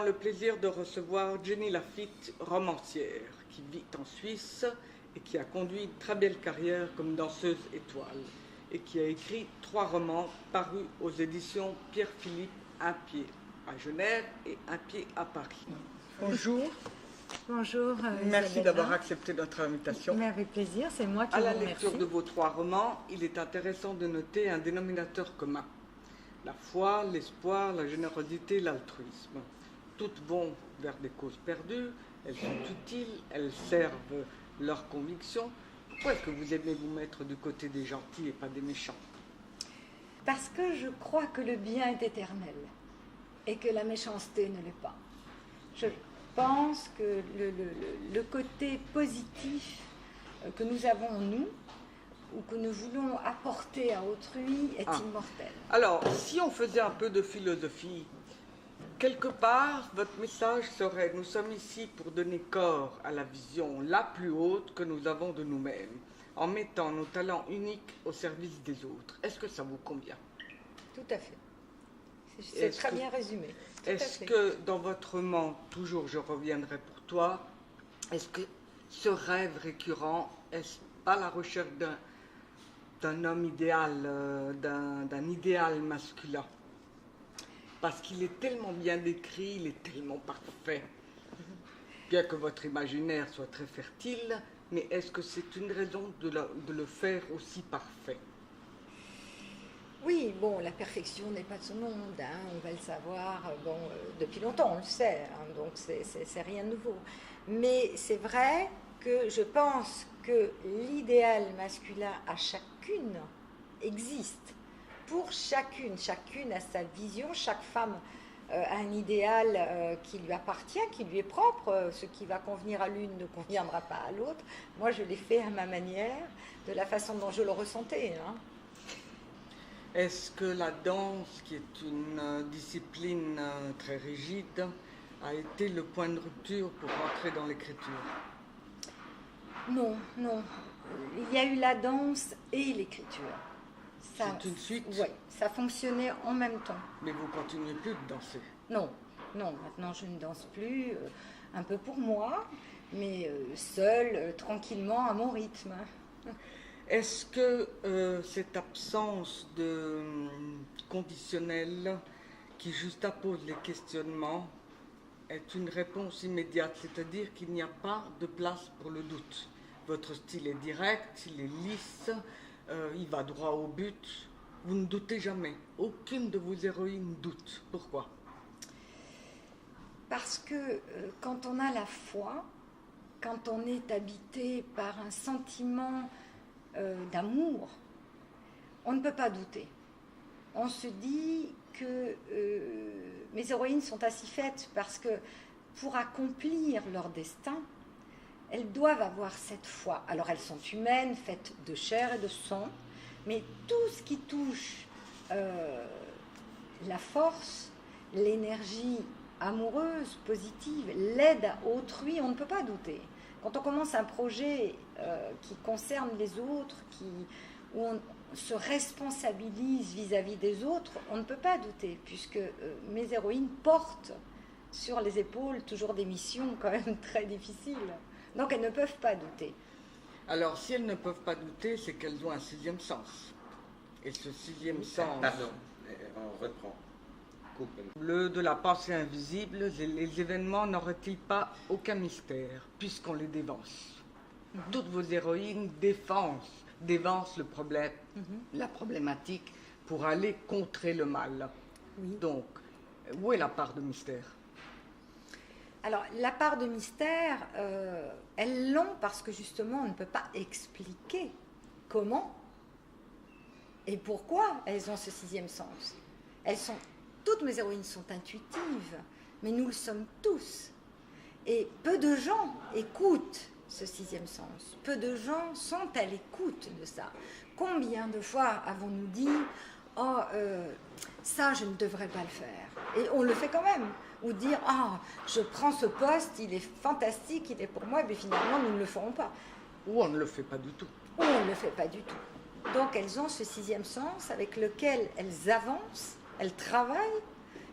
le plaisir de recevoir Jenny Lafitte, romancière, qui vit en Suisse et qui a conduit une très belle carrière comme danseuse étoile et qui a écrit 3 romans parus aux éditions Pierre-Philippe Un pied à Genève et Un pied à Paris. Bonjour. Bonjour. Merci d'avoir accepté notre invitation. Mais avec plaisir, c'est moi qui vous remercie. À la remercie. lecture de vos 3 romans, il est intéressant de noter un dénominateur commun. La foi, l'espoir, la générosité, l'altruisme. Toutes vont vers des causes perdues, elles sont utiles, elles servent leurs convictions. Pourquoi est-ce que vous aimez vous mettre du côté des gentils et pas des méchants? Parce que je crois que le bien est éternel et que la méchanceté ne l'est pas. Je pense que le côté positif que nous avons en nous, ou que nous voulons apporter à autrui, est immortel. Alors, si on faisait un peu de philosophie, quelque part, votre message serait: nous sommes ici pour donner corps à la vision la plus haute que nous avons de nous-mêmes, en mettant nos talents uniques au service des autres. Est-ce que ça vous convient? Tout à fait. C'est très bien résumé. Est-ce que dans votre roman, toujours je reviendrai pour toi, est-ce que ce rêve récurrent, est-ce pas la recherche d'un homme idéal, d'un idéal masculin? Parce qu'il est tellement bien décrit, il est tellement parfait. Bien que votre imaginaire soit très fertile, mais est-ce que c'est une raison de le faire aussi parfait? Oui, bon, la perfection n'est pas de ce monde, hein, on va le savoir, depuis longtemps, on le sait, hein, donc c'est rien de nouveau. Mais c'est vrai que je pense que l'idéal masculin à chacune existe. Pour chacune a sa vision, chaque femme a un idéal qui lui appartient, qui lui est propre. Ce qui va convenir à l'une ne conviendra pas à l'autre. Moi, je l'ai fait à ma manière, de la façon dont je le ressentais. Hein. Est-ce que la danse, qui est une discipline très rigide, a été le point de rupture pour rentrer dans l'écriture? Non. Il y a eu la danse et l'écriture. C'est une suite? Oui, ça fonctionnait en même temps. Mais vous continuez plus de danser? Non, maintenant je ne danse plus, un peu pour moi, mais seule, tranquillement, à mon rythme. Est-ce que cette absence de conditionnel qui juxtapose les questionnements est une réponse immédiate, c'est-à-dire qu'il n'y a pas de place pour le doute? Votre style est direct, il est lisse, il va droit au but. Vous ne doutez jamais. Aucune de vos héroïnes doute. Pourquoi? Parce que quand on a la foi, quand on est habité par un sentiment d'amour, on ne peut pas douter. On se dit que mes héroïnes sont ainsi faites parce que pour accomplir leur destin, elles doivent avoir cette foi. Alors elles sont humaines, faites de chair et de sang, mais tout ce qui touche la force, l'énergie amoureuse, positive, l'aide à autrui, on ne peut pas douter. Quand on commence un projet qui concerne les autres, où on se responsabilise vis-à-vis des autres, on ne peut pas douter, puisque mes héroïnes portent sur les épaules toujours des missions quand même très difficiles. Donc elles ne peuvent pas douter. Alors si elles ne peuvent pas douter, c'est qu'elles ont un 6e sens. Et ce 6e sens... Pardon, on reprend. Le de la pensée invisible, les événements n'auraient-ils pas aucun mystère, puisqu'on les dévance? Toutes vos héroïnes dévancent le problème, la problématique, pour aller contrer le mal. Oui. Donc, où est la part de mystère? Alors, la part de mystère, elles l'ont parce que justement, on ne peut pas expliquer comment et pourquoi elles ont ce 6e sens. Toutes mes héroïnes sont intuitives, mais nous le sommes tous. Et peu de gens écoutent ce 6e sens. Peu de gens sont à l'écoute de ça. Combien de fois avons-nous dit « Oh, ça, je ne devrais pas le faire ». Et on le fait quand même. Ou dire « Ah, je prends ce poste, il est fantastique, il est pour moi », mais finalement, nous ne le ferons pas. Ou on ne le fait pas du tout. Ou on ne le fait pas du tout. Donc, elles ont ce 6e sens avec lequel elles avancent, elles travaillent,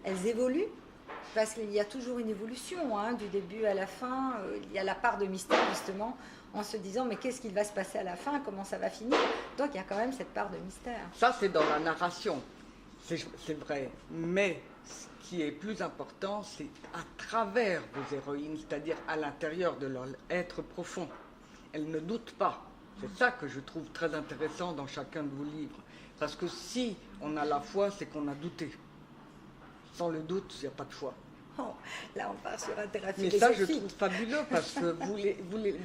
elles évoluent parce qu'il y a toujours une évolution, hein, du début à la fin. Il y a la part de mystère, justement, en se disant, mais qu'est-ce qu'il va se passer à la fin, comment ça va finir? Donc il y a quand même cette part de mystère. Ça, c'est dans la narration, c'est vrai. Mais ce qui est plus important, c'est à travers vos héroïnes, c'est-à-dire à l'intérieur de leur être profond. Elles ne doutent pas. C'est ça que je trouve très intéressant dans chacun de vos livres. Parce que si on a la foi, c'est qu'on a douté. Sans le doute, il n'y a pas de foi. Oh, là, on part sur un terrain Mais philosophique. ça, je trouve fabuleux parce que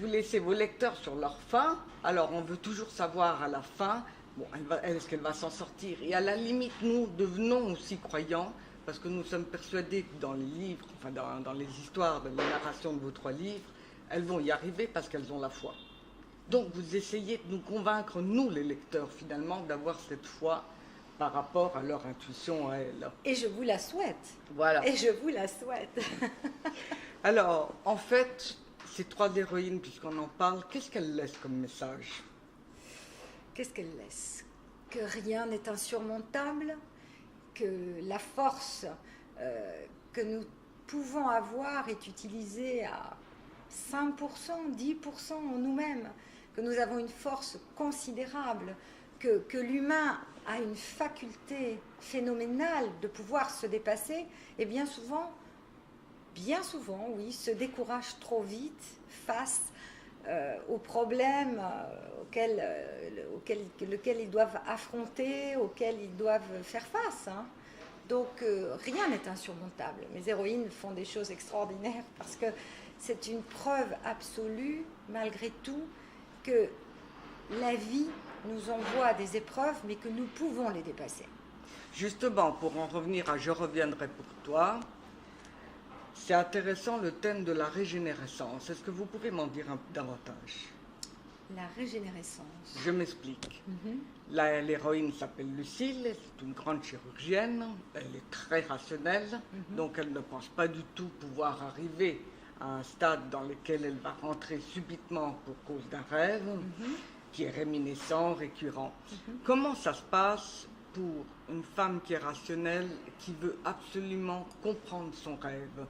vous laissez vos lecteurs sur leur faim. Alors, on veut toujours savoir à la fin, bon, est-ce qu'elle va s'en sortir? Et à la limite, nous devenons aussi croyants parce que nous sommes persuadés que dans les livres, enfin dans les histoires, dans les narrations de vos 3 livres, elles vont y arriver parce qu'elles ont la foi. Donc, vous essayez de nous convaincre, nous les lecteurs, finalement, d'avoir cette foi par rapport à leur intuition à elles. Et je vous la souhaite. Voilà. Et je vous la souhaite. Alors, en fait, ces 3 héroïnes, puisqu'on en parle, qu'est-ce qu'elles laissent comme message? Qu'est-ce qu'elle laisse? Que rien n'est insurmontable, que la force que nous pouvons avoir est utilisée à 5%, 10% en nous-mêmes, que nous avons une force considérable, que l'humain a une faculté phénoménale de pouvoir se dépasser, et bien souvent, oui, se décourage trop vite face aux problèmes lesquels ils doivent affronter, auxquels ils doivent faire face. Hein. Donc rien n'est insurmontable. Mes héroïnes font des choses extraordinaires parce que c'est une preuve absolue, malgré tout, que la vie nous envoie des épreuves, mais que nous pouvons les dépasser. Justement, pour en revenir à Je reviendrai pour toi, c'est intéressant le thème de la régénérescence. Est-ce que vous pouvez m'en dire davantage? La régénérescence. Je m'explique. L'héroïne s'appelle Lucille, c'est une grande chirurgienne, elle est très rationnelle, donc elle ne pense pas du tout pouvoir arriver à un stade dans lequel elle va rentrer subitement pour cause d'un rêve qui est réminiscent, récurrent. Comment ça se passe pour une femme qui est rationnelle, qui veut absolument comprendre son rêve?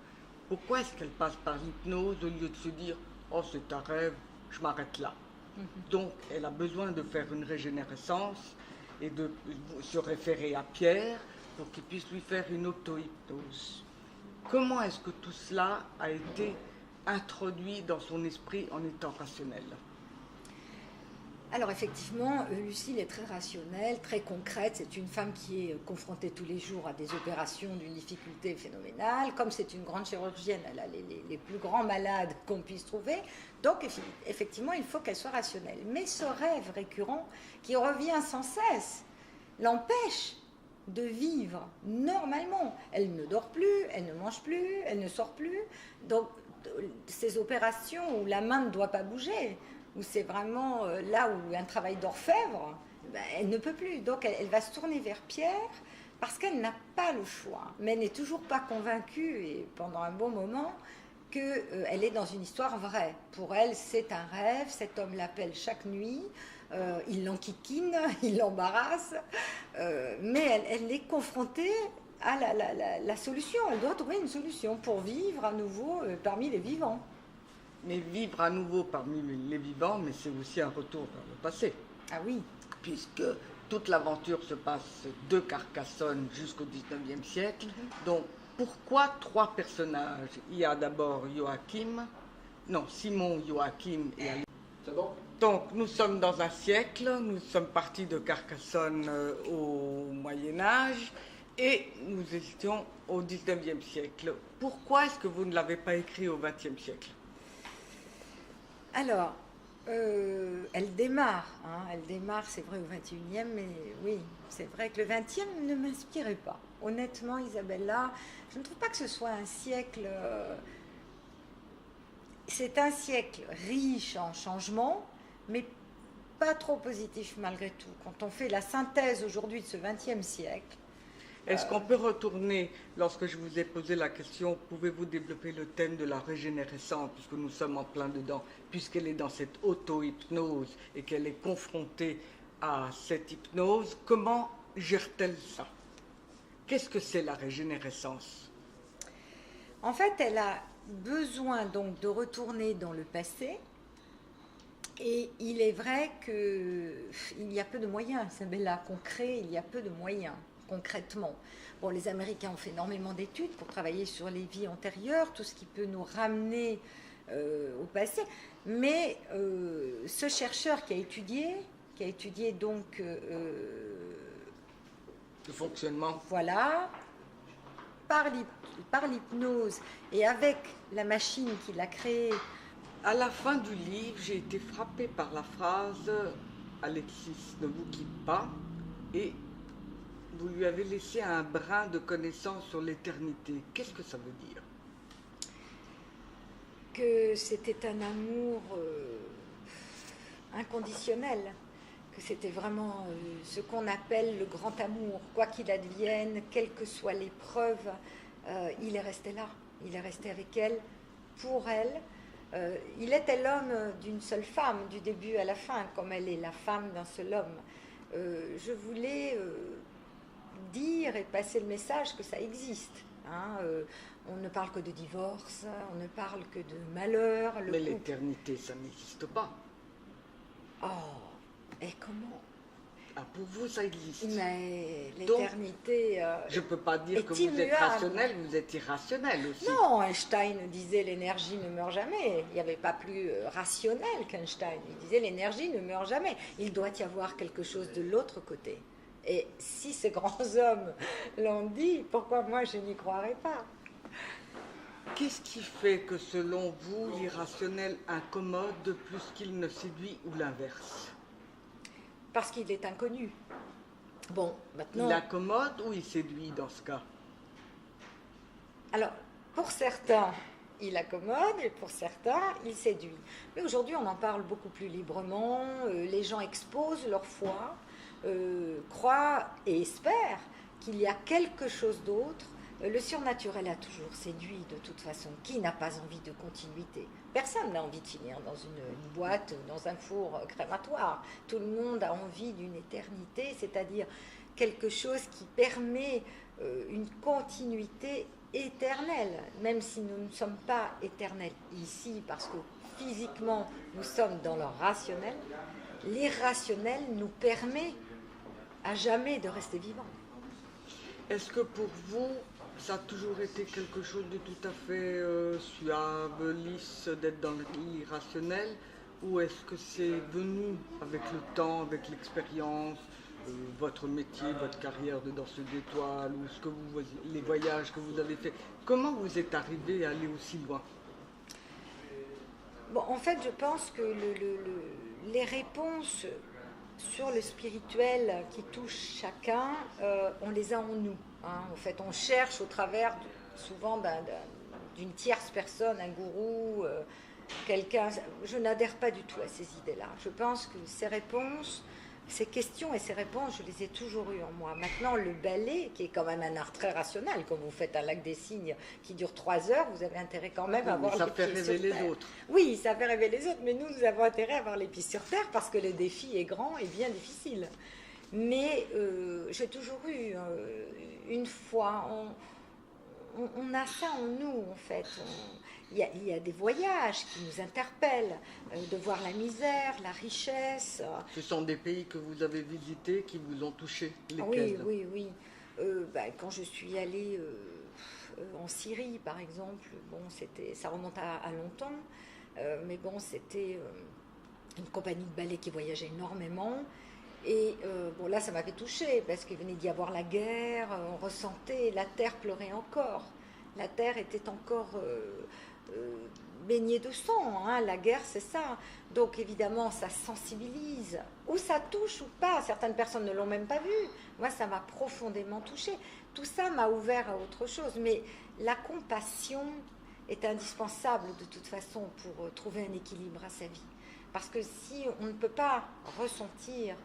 Pourquoi est-ce qu'elle passe par l'hypnose au lieu de se dire « Oh, c'est un rêve, je m'arrête là ». Donc, elle a besoin de faire une régénérescence et de se référer à Pierre pour qu'il puisse lui faire une auto-hypnose. Comment est-ce que tout cela a été introduit dans son esprit en étant rationnel? Alors effectivement, Lucille est très rationnelle, très concrète. C'est une femme qui est confrontée tous les jours à des opérations d'une difficulté phénoménale. Comme c'est une grande chirurgienne, elle a les plus grands malades qu'on puisse trouver. Donc effectivement, il faut qu'elle soit rationnelle. Mais ce rêve récurrent qui revient sans cesse l'empêche de vivre normalement. Elle ne dort plus, elle ne mange plus, elle ne sort plus. Donc ces opérations où la main ne doit pas bouger, où c'est vraiment là où un travail d'orfèvre, ben, elle ne peut plus. Donc elle va se tourner vers Pierre parce qu'elle n'a pas le choix. Mais elle n'est toujours pas convaincue, et pendant un bon moment, qu'elle est dans une histoire vraie. Pour elle, c'est un rêve, cet homme l'appelle chaque nuit, il l'enquiquine, il l'embarrasse, mais elle est confrontée à la solution. Elle doit trouver une solution pour vivre à nouveau parmi les vivants. Mais vivre à nouveau parmi les vivants, mais c'est aussi un retour vers le passé. Ah oui. Puisque toute l'aventure se passe de Carcassonne jusqu'au 19e siècle. Donc, pourquoi 3 personnages? Il y a d'abord Simon, Joachim et Ali. C'est bon? Donc, nous sommes dans un siècle, nous sommes partis de Carcassonne au Moyen-Âge et nous étions au 19e siècle. Pourquoi est-ce que vous ne l'avez pas écrit au 20e siècle? Alors, elle démarre, c'est vrai, au 21e, mais oui, c'est vrai que le 20e ne m'inspirait pas. Honnêtement, Isabella, je ne trouve pas que ce soit un siècle... c'est un siècle riche en changements, mais pas trop positif malgré tout. Quand on fait la synthèse aujourd'hui de ce 20e siècle... Est-ce qu'on peut retourner, lorsque je vous ai posé la question, pouvez-vous développer le thème de la régénérescence, puisque nous sommes en plein dedans, puisqu'elle est dans cette auto-hypnose et qu'elle est confrontée à cette hypnose, comment gère-t-elle ça? Qu'est-ce que c'est la régénérescence? En fait, elle a besoin donc de retourner dans le passé. Et il est vrai qu'il y a peu de moyens, Isabella, concret, il y a peu de moyens, concrètement. Bon, les Américains ont fait énormément d'études pour travailler sur les vies antérieures, tout ce qui peut nous ramener au passé. Mais ce chercheur qui a étudié donc... Le fonctionnement. Voilà, par l'hypnose et avec la machine qu'il a créée. À la fin du livre, j'ai été frappée par la phrase « Alexis ne vous quitte pas » et vous lui avez laissé un brin de connaissance sur l'éternité. Qu'est-ce que ça veut dire? Que c'était un amour inconditionnel, que c'était vraiment ce qu'on appelle le grand amour. Quoi qu'il advienne, quelle que soit l'épreuve, il est resté là, il est resté avec elle, pour elle. Il était l'homme d'une seule femme, du début à la fin, comme elle est la femme d'un seul homme. Je voulais dire et passer le message que ça existe. Hein, on ne parle que de divorce, on ne parle que de malheur. Mais l'éternité, ça n'existe pas. Oh, et comment? Ah, pour vous, ça existe. Mais l'éternité. Je ne peux pas dire que immuable. vous êtes rationnel, vous êtes irrationnel aussi. Non, Einstein disait l'énergie ne meurt jamais. Il n'y avait pas plus rationnel qu'Einstein. Il disait l'énergie ne meurt jamais. Il doit y avoir quelque chose de l'autre côté. Et si ces grands hommes l'ont dit, pourquoi moi je n'y croirais pas? Qu'est-ce qui fait que selon vous, l'irrationnel incommode plus qu'il ne séduit ou l'inverse? Parce qu'il est inconnu. Bon, maintenant... Il accommode ou il séduit dans ce cas? Alors, pour certains, il accommode et pour certains, il séduit. Mais aujourd'hui, on en parle beaucoup plus librement. Les gens exposent leur foi, croient et espèrent qu'il y a quelque chose d'autre. Le surnaturel a toujours séduit de toute façon. Qui n'a pas envie de continuité? Personne n'a envie de finir dans une boîte, dans un four crématoire. Tout le monde a envie d'une éternité, c'est-à-dire quelque chose qui permet une continuité éternelle, même si nous ne sommes pas éternels ici, parce que physiquement nous sommes dans le rationnel. L'irrationnel nous permet à jamais de rester vivants. Est-ce que pour vous, ça a toujours été quelque chose de tout à fait suave, lisse, d'être dans l'irrationnel, ou est-ce que c'est venu avec le temps, avec l'expérience, votre métier, votre carrière de danseuse d'étoiles, ou ce que les voyages que vous avez faits? Comment vous êtes arrivé à aller aussi loin? Bon, en fait, je pense que les réponses sur le spirituel qui touche chacun, on les a en nous. Hein. En fait, on cherche au travers souvent d'une tierce personne, un gourou, quelqu'un. Je n'adhère pas du tout à ces idées-là. Je pense que ces réponses, ces questions et ces réponses, je les ai toujours eues en moi. Maintenant, le ballet, qui est quand même un art très rationnel, comme vous faites un lac des cygnes qui dure 3 heures, vous avez intérêt quand même à avoir les pieds sur terre. Ça fait rêver les autres. Oui, ça fait rêver les autres, mais nous avons intérêt à avoir les pieds sur terre parce que le défi est grand et bien difficile. Mais j'ai toujours eu une foi, on a ça en nous en fait. Il y a des voyages qui nous interpellent, de voir la misère, la richesse. Ce sont des pays que vous avez visités qui vous ont touché, lesquels? Oui. Quand je suis allée en Syrie, par exemple, bon, ça remonte à longtemps, mais bon, c'était une compagnie de ballet qui voyageait énormément. Et bon, là, ça m'avait touchée parce qu'il venait d'y avoir la guerre, on ressentait, la terre pleurait encore. La terre était encore baignée de sang, hein. La guerre, c'est ça. Donc, évidemment, ça sensibilise, ou ça touche ou pas. Certaines personnes ne l'ont même pas vu. Moi, ça m'a profondément touchée. Tout ça m'a ouvert à autre chose. Mais la compassion est indispensable de toute façon pour trouver un équilibre à sa vie. Parce que si on ne peut pas ressentir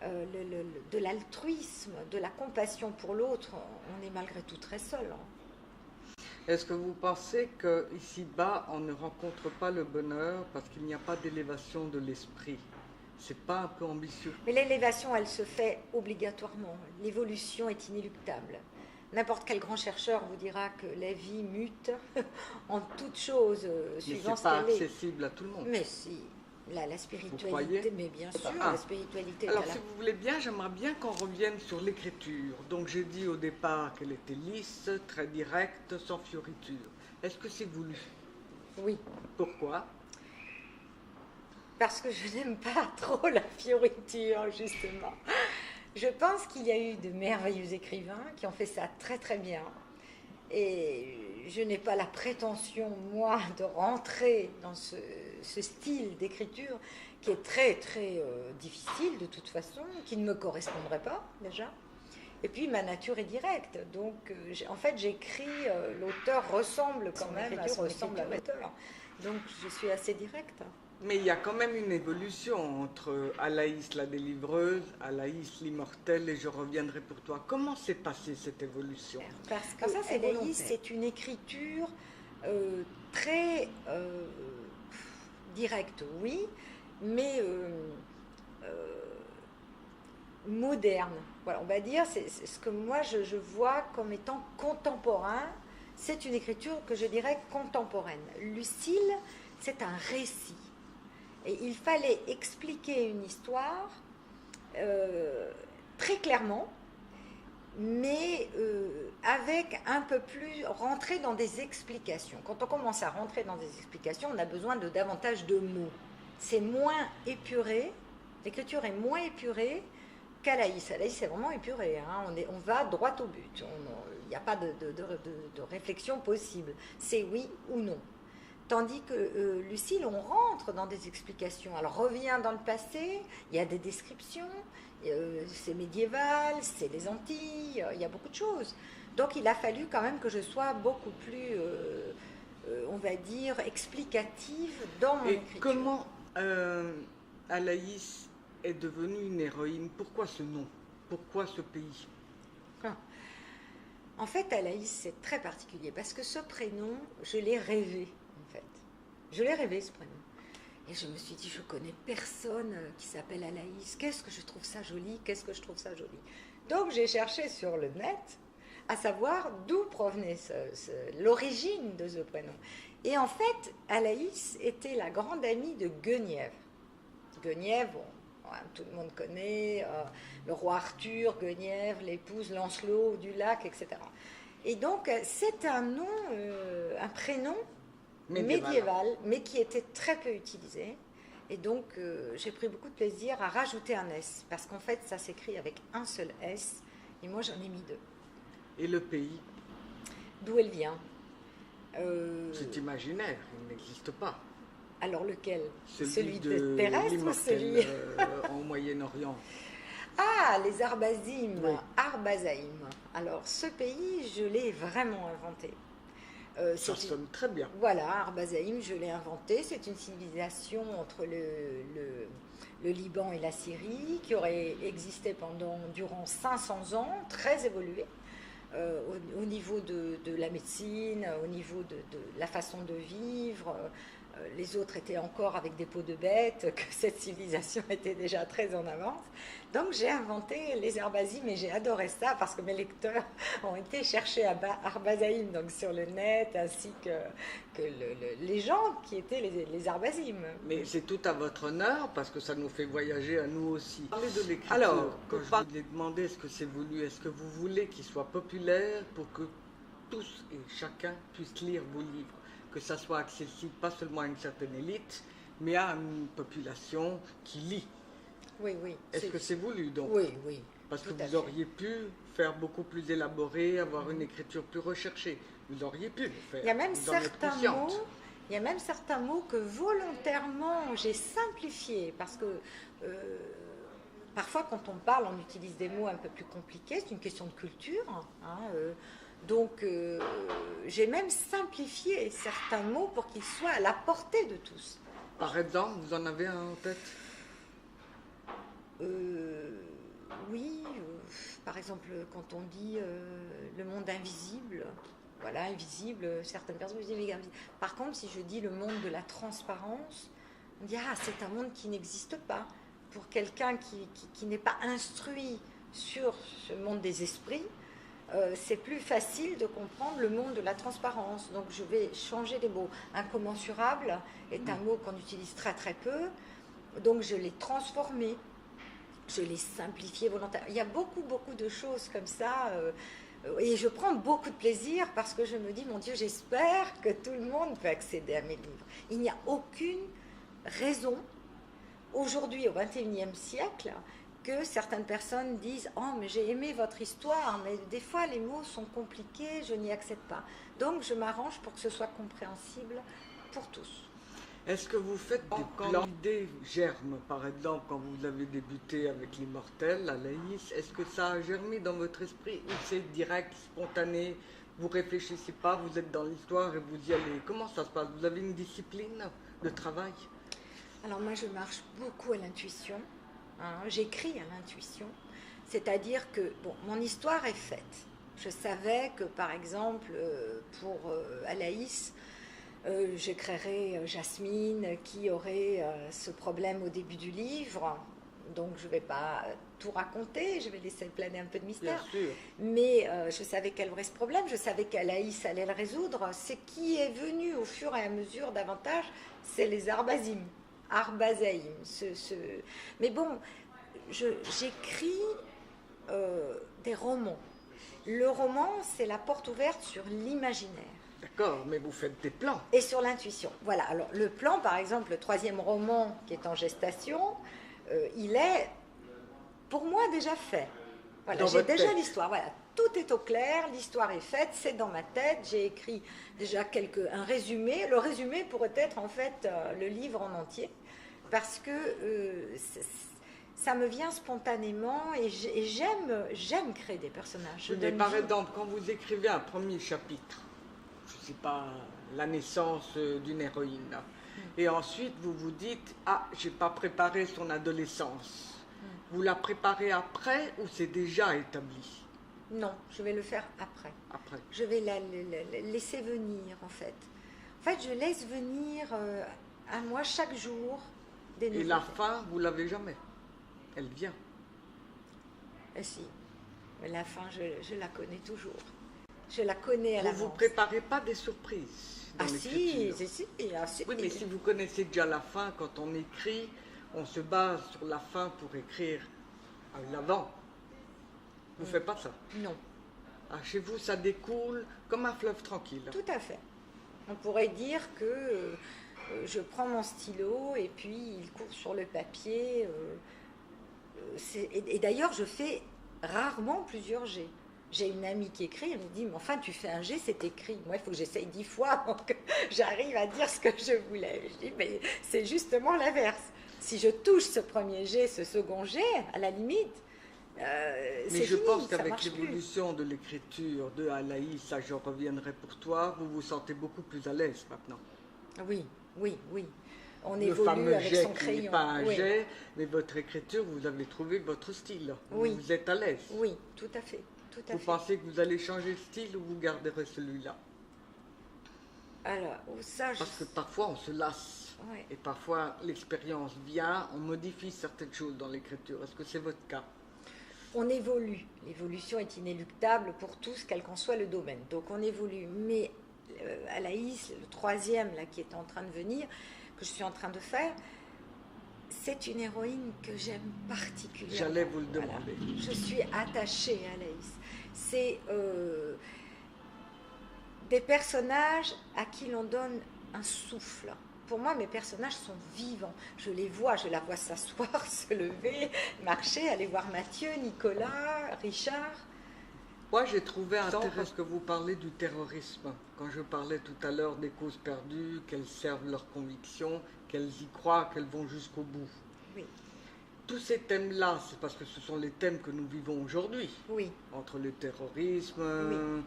de l'altruisme, de la compassion pour l'autre, on est malgré tout très seul. Est-ce que vous pensez qu'ici-bas, on ne rencontre pas le bonheur parce qu'il n'y a pas d'élévation de l'esprit? C'est pas un peu ambitieux? Mais l'élévation, elle se fait obligatoirement. L'évolution est inéluctable. N'importe quel grand chercheur vous dira que la vie mute en toute chose, Mais suivant c'est ce pas qu'elle est. accessible à tout le monde. Mais si, la croyez spiritualité, mais bien sûr, Ah. la spiritualité est Alors, à la... si vous voulez bien, j'aimerais bien qu'on revienne sur l'écriture. Donc, j'ai dit au départ qu'elle était lisse, très directe, sans fioriture. Est-ce que c'est voulu? Oui, Pourquoi? parce que je n'aime pas trop la fioriture, justement. Je pense qu'il y a eu de merveilleux écrivains qui ont fait ça très très bien. Et je n'ai pas la prétention, moi, de rentrer dans ce style d'écriture qui est très très difficile de toute façon, qui ne me correspondrait pas déjà. Et puis ma nature est directe, donc en fait j'écris, l'auteur ressemble quand même à son ressemble à l'auteur. Donc je suis assez directe. Mais il y a quand même une évolution entre Alaïs la délivreuse, Alaïs l'immortelle et Je reviendrai pour toi. Comment s'est passée cette évolution? Parce que Ça, c'est Anaïs, volontaire. c'est une écriture très directe, oui, mais moderne. Voilà, on va dire, c'est ce que moi je vois comme étant contemporain. C'est une écriture que je dirais contemporaine. Lucile, c'est un récit. Et il fallait expliquer une histoire très clairement, mais avec un peu plus rentrer dans des explications. Quand on commence à rentrer dans des explications, on a besoin de davantage de mots. C'est moins épuré, l'écriture est moins épurée qu'Alaïs. Alaïs, c'est vraiment épuré, hein. On va droit au but. Il n'y a pas de réflexion possible. C'est oui ou non. Tandis que Lucile, on rentre dans des explications. Alors, revient dans le passé, il y a des descriptions, c'est médiéval, c'est les Antilles, il y a beaucoup de choses. Donc, il a fallu quand même que je sois beaucoup plus, on va dire, explicative dans mon Et écriture. comment Alaïs est devenue une héroïne? Pourquoi ce nom? Pourquoi ce pays? En fait, Alaïs, c'est très particulier parce que ce prénom, je l'ai rêvé, en fait. Je l'ai rêvé, ce prénom. Et je me suis dit, je connais personne qui s'appelle Alaïs. Qu'est-ce que je trouve ça joli? Qu'est-ce que je trouve ça joli? Donc, j'ai cherché sur le net à savoir d'où provenait l'origine de ce prénom. Et en fait, Alaïs était la grande amie de Guenièvre. Guenièvre, bon, tout le monde connaît, le roi Arthur, Guenièvre, l'épouse Lancelot du lac, etc. Et donc, c'est un nom, un prénom médiéval, mais qui était très peu utilisé. Et donc, j'ai pris beaucoup de plaisir à rajouter un S, parce qu'en fait, ça s'écrit avec un seul S, et moi, j'en ai mis 2. Et le pays? D'où elle vient? C'est imaginaire, il n'existe pas. Alors, lequel? Celui de terrestre ou l'immortel, celui... au Moyen-Orient. Ah, les Arbasim, Oui. Arbazaïm. Alors, ce pays, je l'ai vraiment inventé. Ça sonne très bien. Voilà, Arbazaïm, je l'ai inventé. C'est une civilisation entre le Liban et la Syrie qui aurait existé durant 500 ans, très évoluée. Au niveau de la médecine, au niveau de la façon de vivre. Les autres étaient encore avec des peaux de bêtes, que cette civilisation était déjà très en avance. Donc j'ai inventé les Arbasim et j'ai adoré ça parce que mes lecteurs ont été chercher Arbazaïm donc sur le net ainsi que les gens qui étaient les Arbasim. Mais c'est tout à votre honneur parce que ça nous fait voyager à nous aussi. Parlez de l'écriture. Alors, quand je vous ai demandé est-ce que c'est voulu, est-ce que vous voulez qu'il soit populaire pour que tous et chacun puisse lire vos livres, que ça soit accessible pas seulement à une certaine élite, mais à une population qui lit. Oui, oui. Est-ce que c'est voulu donc? Oui, oui. Parce que tout à vous fait. auriez pu faire beaucoup plus élaboré, avoir une écriture plus recherchée. Vous auriez pu le faire. Il y a même vous en êtes certains consciente. mots. Il y a même certains mots que volontairement j'ai simplifiés parce que parfois quand on parle on utilise des mots un peu plus compliqués, c'est une question de culture. Hein, donc j'ai même simplifié certains mots pour qu'ils soient à la portée de tous. Par exemple, vous en avez un en tête? Oui, par exemple quand on dit le monde invisible. Voilà, invisible, certaines personnes disent mais invisible. Par contre, si je dis le monde de la transparence, on dit ah, c'est un monde qui n'existe pas. Pour quelqu'un qui n'est pas instruit sur ce monde des esprits, c'est plus facile de comprendre le monde de la transparence. Donc je vais changer les mots. Incommensurable est un mot qu'on utilise très très peu, donc je l'ai transformé, je l'ai simplifié volontairement. Il y a beaucoup de choses comme ça, et je prends beaucoup de plaisir parce que je me dis, mon Dieu, j'espère que tout le monde peut accéder à mes livres. Il n'y a aucune raison, aujourd'hui au XXIe siècle, que certaines personnes disent « Oh, mais j'ai aimé votre histoire, mais des fois les mots sont compliqués, je n'y accède pas. » Donc je m'arrange pour que ce soit compréhensible pour tous. Est-ce que vous faites des plans? L'idée germe, par exemple, quand vous avez débuté avec l'Immortel, la Laïs, est-ce que ça a germé dans votre esprit ou c'est direct, spontané, vous réfléchissez pas, vous êtes dans l'histoire et vous y allez? Comment ça se passe? Vous avez une discipline de travail? Alors moi je marche beaucoup à l'intuition, hein, j'écris à l'intuition, c'est-à-dire que bon, mon histoire est faite. Je savais que par exemple pour Alaïs, je créerais Jasmine qui aurait ce problème au début du livre, donc je ne vais pas tout raconter, je vais laisser planer un peu de mystère. Bien sûr. Mais je savais qu'elle aurait ce problème, je savais qu'Alaïs allait le résoudre. Ce qui est venu au fur et à mesure davantage, c'est les Arbasim. Arbazaïm. Mais bon, j'écris des romans. Le roman, c'est la porte ouverte sur l'imaginaire. D'accord, mais vous faites des plans. Et sur l'intuition. Voilà, alors le plan, par exemple, le 3e roman qui est en gestation, il est, pour moi, déjà fait. Voilà, j'ai déjà l'histoire, voilà. Tout est au clair, l'histoire est faite, c'est dans ma tête, j'ai écrit déjà un résumé. Le résumé pourrait être en fait le livre en entier, parce que ça me vient spontanément et j'aime créer des personnages. Mais par exemple, quand vous écrivez un premier chapitre, je ne sais pas, la naissance d'une héroïne, et ensuite vous vous dites, ah, j'ai pas préparé son adolescence. Vous la préparez après ou c'est déjà établi? Non, je vais le faire après. Après. Je vais la laisser venir, en fait. En fait, je laisse venir à moi chaque jour des nouveautés. Et la fin, vous l'avez jamais. Elle vient. Si. Mais la fin, je la connais toujours. Je la connais à l'avance. Vous ne préparez pas des surprises dans l'écriture? Si. Oui, mais si vous connaissez déjà la fin, quand on écrit, on se base sur la fin pour écrire à l'avant. Vous ne faites pas ça? Non. Ah, chez vous, ça découle comme un fleuve tranquille. Tout à fait. On pourrait dire que je prends mon stylo et puis il court sur le papier. Et d'ailleurs, je fais rarement plusieurs G. J'ai une amie qui écrit, elle me dit, mais enfin, tu fais un G, c'est écrit. Moi, il faut que j'essaye 10 fois avant que j'arrive à dire ce que je voulais. Je dis, mais c'est justement l'inverse. Si je touche ce premier G, ce second G, à la limite, mais je pense qu'avec l'évolution de l'écriture de Alaïs, ça je reviendrai pour toi, vous vous sentez beaucoup plus à l'aise maintenant. Oui. On le évolue fameux avec jet son qui crayon. n'est pas un jet, mais votre écriture, vous avez trouvé votre style. Oui. Vous êtes à l'aise. Oui, tout à fait. Vous pensez que vous allez changer de style ou vous garderez celui-là? Alors, ça, parce que parfois on se lasse. Ouais. Et parfois l'expérience vient, on modifie certaines choses dans l'écriture. Est-ce que c'est votre cas? On évolue. L'évolution est inéluctable pour tous, quel qu'en soit le domaine. Donc on évolue. Mais Alaïs, le 3e là, qui est en train de venir, que je suis en train de faire, c'est une héroïne que j'aime particulièrement. J'allais vous le demander. Voilà. Je suis attachée à Alaïs. C'est des personnages à qui l'on donne un souffle. Pour moi, mes personnages sont vivants. Je les vois, je la vois s'asseoir, se lever, marcher, aller voir Mathieu, Nicolas, Richard. Moi, j'ai trouvé intéressant que vous parlez du terrorisme. Quand je parlais tout à l'heure des causes perdues, qu'elles servent leurs convictions, qu'elles y croient, qu'elles vont jusqu'au bout. Oui. Tous ces thèmes-là, c'est parce que ce sont les thèmes que nous vivons aujourd'hui. Oui. Entre le terrorisme,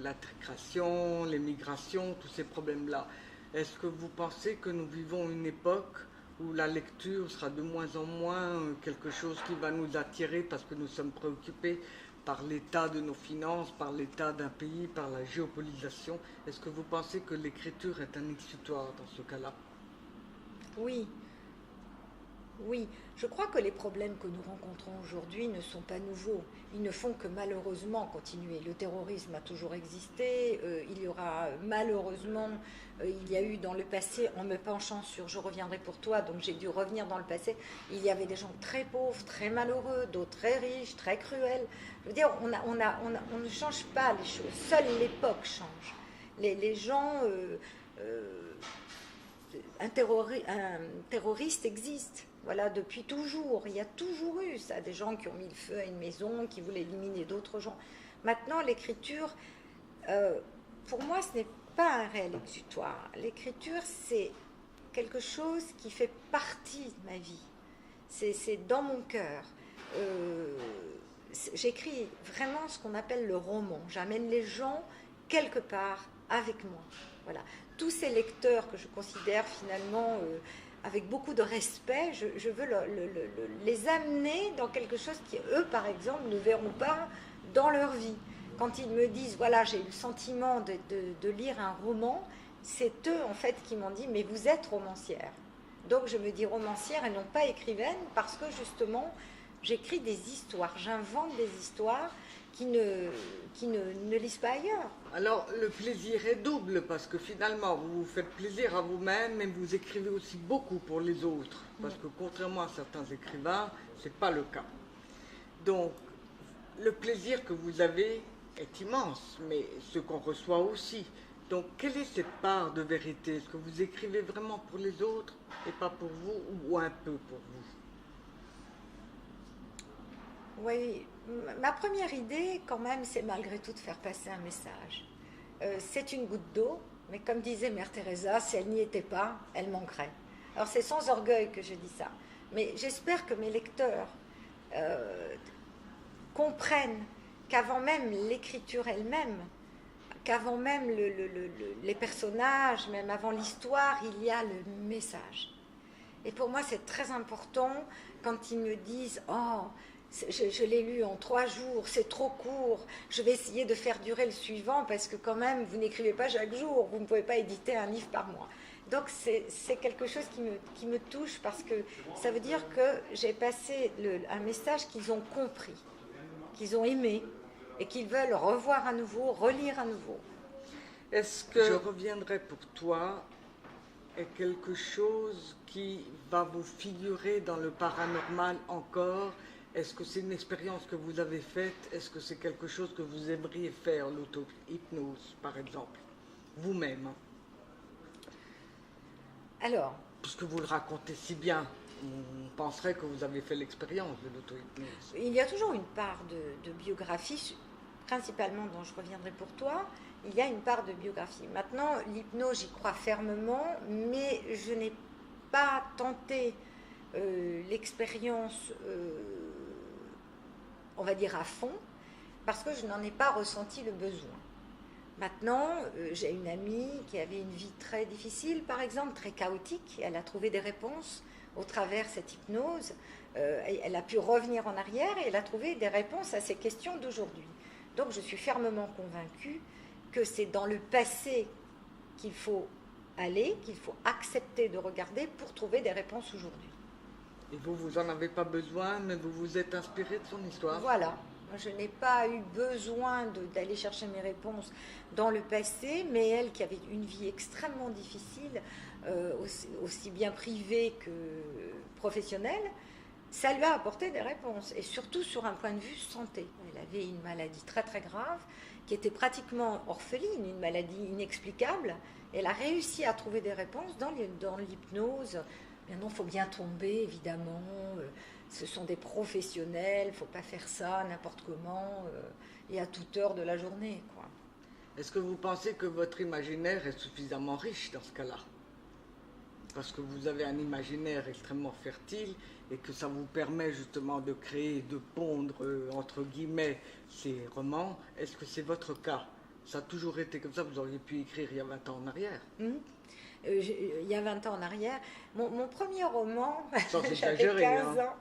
l'intégration, les migrations, tous ces problèmes-là. Est-ce que vous pensez que nous vivons une époque où la lecture sera de moins en moins quelque chose qui va nous attirer parce que nous sommes préoccupés par l'état de nos finances, par l'état d'un pays, par la géopolitisation? Est-ce que vous pensez que l'écriture est un exutoire dans ce cas-là? Oui. Oui, je crois que les problèmes que nous rencontrons aujourd'hui ne sont pas nouveaux. Ils ne font que malheureusement continuer. Le terrorisme a toujours existé. Il y aura malheureusement, il y a eu dans le passé, en me penchant sur Je reviendrai pour toi, donc j'ai dû revenir dans le passé, il y avait des gens très pauvres, très malheureux, d'autres très riches, très cruels. Je veux dire, on ne change pas les choses. Seule l'époque change. Les gens... un terroriste existe. Voilà, depuis toujours. Il y a toujours eu ça. Des gens qui ont mis le feu à une maison, qui voulaient éliminer d'autres gens. Maintenant, l'écriture, pour moi, ce n'est pas un réel exutoire. L'écriture, c'est quelque chose qui fait partie de ma vie. C'est dans mon cœur. J'écris vraiment ce qu'on appelle le roman. J'amène les gens quelque part avec moi. Voilà. Tous ces lecteurs que je considère finalement avec beaucoup de respect, je veux les amener dans quelque chose qui, eux, par exemple, ne verront pas dans leur vie. Quand ils me disent, voilà, j'ai eu le sentiment de lire un roman, c'est eux, en fait, qui m'ont dit, mais vous êtes romancière. Donc, je me dis romancière et non pas écrivaine, parce que, justement, j'écris des histoires, j'invente des histoires qui ne lisent pas ailleurs. Alors, le plaisir est double, parce que finalement, vous vous faites plaisir à vous-même, mais vous écrivez aussi beaucoup pour les autres. Parce que contrairement à certains écrivains, ce n'est pas le cas. Donc, le plaisir que vous avez est immense, mais ce qu'on reçoit aussi. Donc, quelle est cette part de vérité? Est-ce que vous écrivez vraiment pour les autres et pas pour vous, ou un peu pour vous? Oui, ma première idée, quand même, c'est malgré tout de faire passer un message. C'est une goutte d'eau, mais comme disait Mère Teresa, si elle n'y était pas, elle manquerait. Alors c'est sans orgueil que je dis ça, mais j'espère que mes lecteurs comprennent qu'avant même l'écriture elle-même, qu'avant même les personnages, même avant l'histoire, il y a le message. Et pour moi, c'est très important quand ils me disent « Oh, je l'ai lu en 3 jours, c'est trop court, je vais essayer de faire durer le suivant parce que quand même, vous n'écrivez pas chaque jour, vous ne pouvez pas éditer un livre par mois. » Donc c'est quelque chose qui me touche parce que ça veut dire que j'ai passé un message qu'ils ont compris, qu'ils ont aimé et qu'ils veulent revoir à nouveau, relire à nouveau. Est-ce que Je reviendrai pour toi est quelque chose qui va vous figurer dans le paranormal encore? Est-ce que c'est une expérience que vous avez faite? Est-ce que c'est quelque chose que vous aimeriez faire, l'auto-hypnose, par exemple, vous-même? Alors, puisque vous le racontez si bien, on penserait que vous avez fait l'expérience de l'auto-hypnose. Il y a toujours une part de biographie, principalement dont je reviendrai pour toi. Il y a une part de biographie. Maintenant, l'hypnose, j'y crois fermement, mais je n'ai pas tenté l'expérience, on va dire à fond, parce que je n'en ai pas ressenti le besoin. Maintenant, j'ai une amie qui avait une vie très difficile, par exemple, très chaotique. Elle a trouvé des réponses au travers de cette hypnose. Elle a pu revenir en arrière et elle a trouvé des réponses à ces questions d'aujourd'hui. Donc, je suis fermement convaincue que c'est dans le passé qu'il faut aller, qu'il faut accepter de regarder pour trouver des réponses aujourd'hui. Et vous n'en avez pas besoin, mais vous vous êtes inspiré de son histoire. Voilà. Je n'ai pas eu besoin d'aller chercher mes réponses dans le passé, mais elle, qui avait une vie extrêmement difficile, aussi bien privée que professionnelle, ça lui a apporté des réponses, et surtout sur un point de vue santé. Elle avait une maladie très très grave, qui était pratiquement orpheline, une maladie inexplicable. Elle a réussi à trouver des réponses dans l'hypnose. Maintenant, il faut bien tomber, évidemment. Ce sont des professionnels, il ne faut pas faire ça n'importe comment et à toute heure de la journée, quoi. Est-ce que vous pensez que votre imaginaire est suffisamment riche dans ce cas-là? Parce que vous avez un imaginaire extrêmement fertile et que ça vous permet justement de créer, de pondre, entre guillemets, ces romans. Est-ce que c'est votre cas? Ça a toujours été comme ça, vous auriez pu écrire il y a 20 ans en arrière. Il y a 20 ans en arrière, mon premier roman, j'avais 15 ans,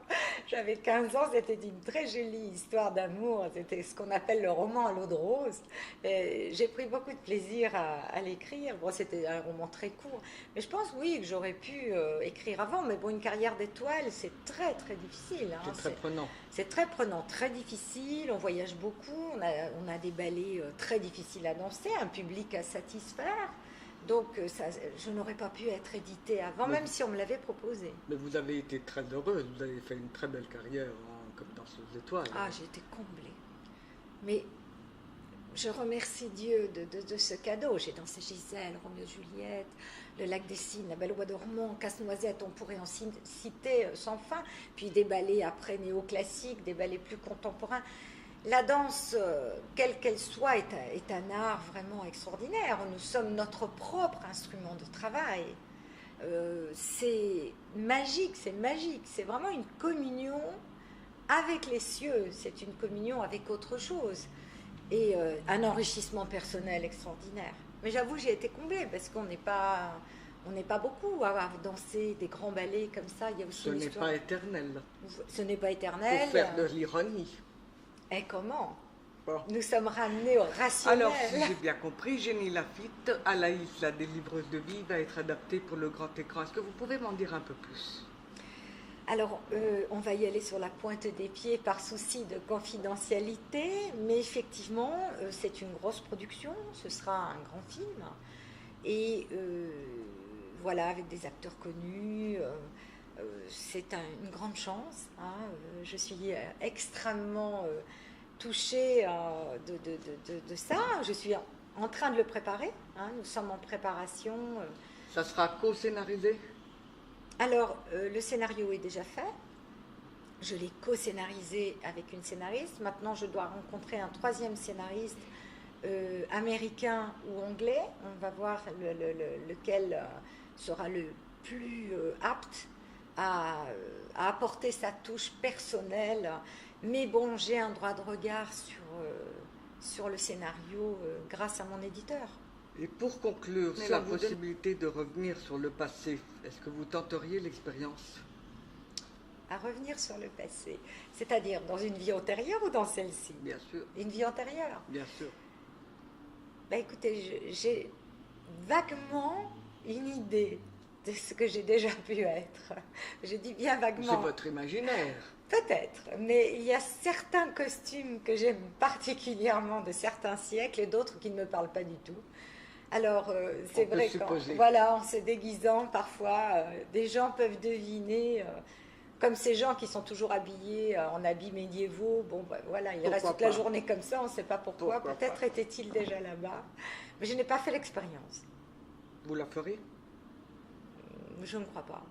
J'avais 15 ans, c'était une très jolie histoire d'amour. C'était ce qu'on appelle le roman à l'eau de rose. Et j'ai pris beaucoup de plaisir à l'écrire. Bon, c'était un roman très court. Mais je pense, oui, que j'aurais pu écrire avant. Mais bon, une carrière d'étoile, c'est très, très difficile. Hein. C'est très prenant. C'est très prenant, très difficile. On voyage beaucoup. On a des ballets très difficiles à danser, un public à satisfaire. Donc, je n'aurais pas pu être éditée avant, même si on me l'avait proposé. Mais vous avez été très heureuse, vous avez fait une très belle carrière comme danseuse d'étoiles. Ah, j'ai été comblée. Mais je remercie Dieu de ce cadeau. J'ai dansé Gisèle, Roméo Juliette, Le Lac des Cygnes, La Belle au Bois dormant, Casse-Noisette, on pourrait en citer sans fin. Puis des ballets après néoclassiques, des ballets plus contemporains. La danse, quelle qu'elle soit, est un art vraiment extraordinaire. Nous sommes notre propre instrument de travail. C'est magique, c'est magique. C'est vraiment une communion avec les cieux. C'est une communion avec autre chose. Et un enrichissement personnel extraordinaire. Mais j'avoue, j'ai été comblée parce qu'on n'est pas beaucoup à avoir dansé des grands ballets comme ça. Il y a aussi Ce n'est pas éternel. Ce n'est pas éternel. Pour faire de l'ironie. Et comment? Bon. Nous sommes ramenés au rationnel. Alors, si j'ai bien compris, Jenny Lafitte, Alaïs, la délivreuse de vie, va être adaptée pour le grand écran. Est-ce que vous pouvez m'en dire un peu plus? Alors, on va y aller sur la pointe des pieds par souci de confidentialité, mais effectivement, c'est une grosse production, ce sera un grand film. Et voilà, avec des acteurs connus. C'est une grande chance. Hein. Je suis extrêmement touchée de ça. Je suis en train de le préparer. Hein. Nous sommes en préparation. Ça sera co-scénarisé? Alors, le scénario est déjà fait. Je l'ai co-scénarisé avec une scénariste. Maintenant, je dois rencontrer un troisième scénariste américain ou anglais. On va voir lequel sera le plus apte à apporter sa touche personnelle. Mais bon, j'ai un droit de regard sur le scénario grâce à mon éditeur. Et pour conclure sur la possibilité de revenir sur le passé, est-ce que vous tenteriez l'expérience? À revenir sur le passé, c'est-à-dire dans une vie antérieure ou dans celle-ci? Bien sûr. Une vie antérieure? Bien sûr. Ben écoutez, j'ai vaguement une idée de ce que j'ai déjà pu être. Je dis bien vaguement. C'est votre imaginaire. Peut-être, mais il y a certains costumes que j'aime particulièrement de certains siècles et d'autres qui ne me parlent pas du tout. Alors, c'est vrai voilà, en se déguisant, parfois, des gens peuvent deviner, comme ces gens qui sont toujours habillés en habits médiévaux. Bon, ben, voilà, ils restent toute la journée comme ça, on ne sait pas pourquoi. Peut-être était-il déjà là-bas. Mais je n'ai pas fait l'expérience. Vous la feriez? Je ne crois pas.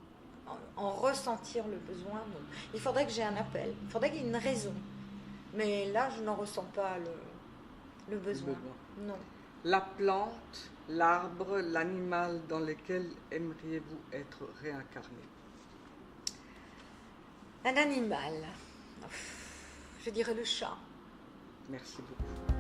En ressentir le besoin, non. Il faudrait que j'ai un appel. Il faudrait qu'il y ait une raison. Mais là, je n'en ressens pas le besoin. Non. La plante, l'arbre, l'animal dans lequel aimeriez-vous être réincarné? Un animal. Je dirais le chat. Merci beaucoup.